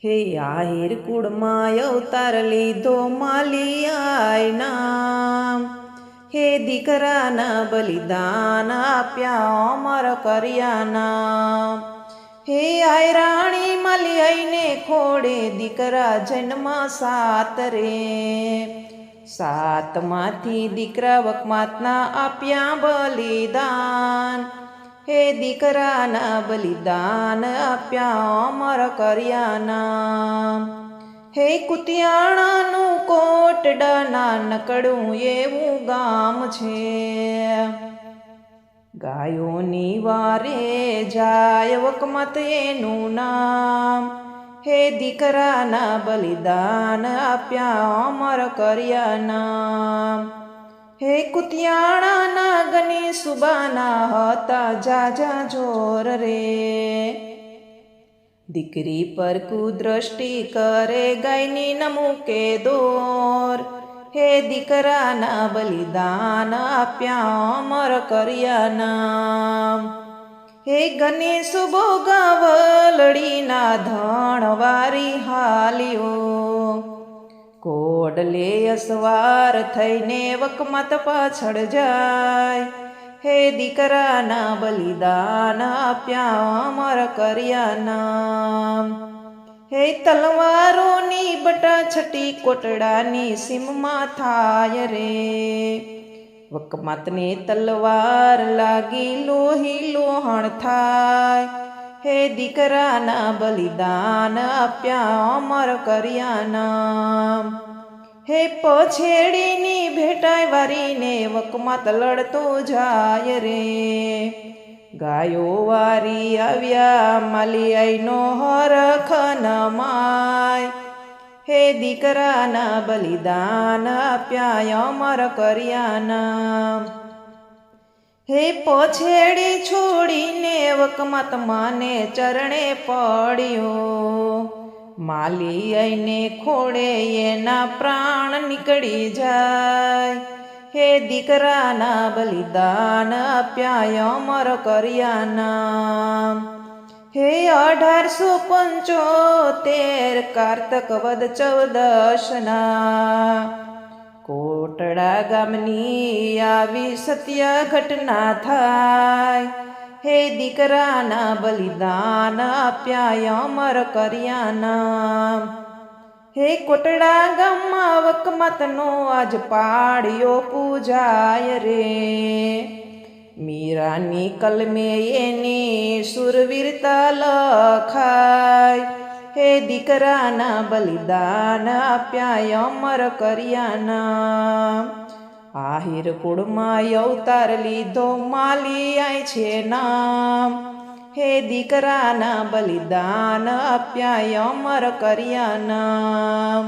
હે આહિર કુળમાં અવતાર લીધો માલિયાય નામ, હે દીકરાના બલિદાન આપ્યા અમર કર્યા નામ. હે આયરાણી માલિયાઈને ખોડે દીકરા જન્મ સાત રે, સાતમાંથી દીકરા વકમાતના આપ્યા બલિદાન. હે દીકરાના બલિદાન આપ્યા અમર કર્યા નામ. હે કુતિયાણાનું કોટડા નાનકડું એવું ગામ છે, ગાયોની વારે જાય વકમત એનું નામ. હે દીકરાના બલિદાન આપ્યા અમર કર્યા નામ. હે કુતિયાણાના ગની સુબાના હતા જાજા જોર રે, દીકરી પર કુદ્રષ્ટિ કરે ગાયની ન મૂકે દોર. હે દીકરાના બલિદાન આપ્યા અમર કર્યા નામ. હે ગણેશ ભોગાવલડીના ધણવારી હાલ્યો, કોડલે અસવાર થઈને વકમત પાછળ જાય. હે દીકરાના બલિદાન આપ્યા અમર કર્યા નામ. હે તલવારોની બટાછટી કોટડાની સીમમાં થાય રે, વકમતને તલવાર લાગી લોહી લોહણ થાય. હે દીકરાના બલિદાન આપ્યા અમર કર્યા નામ. હે પછેડીની ભેટાઈ વારીને વકમત લડતો જાય રે, ગાયો વારી આવ્યા માલિયાઈનો હરખ ન માય. હે દીકરાના બલિદાન આપ્યા અમર કર્યા નામ. હે પછેડી છોડીને વકમત માને ચરણે પડ્યો, માલિયાઈને ખોડે એના પ્રાણ નીકળી જાય. હે દીકરાના બલિદાન આપ્યા અમર કર્યા નામ. હે 1875 કારતક વદ 14ના કોટડા ગામની આવી સત્ય ઘટના થાય. હે દીકરાના બલિદાન આપ્યા અમર કર્યા નામ. હે કોટડા ગામમાં વકમતનો આજ પાડ્યો પૂજાય રે, મીરાની કલમે એની સુરવીરતા લખાય. હે દીકરાના બલિદાન આપ્યા અમર કર્યા નામ. આહિર કુળમાં અવતાર લીધો માલિયાય છે નામ. હે દીકરાના બલિદાન આપ્યા અમર કર્યા નામ.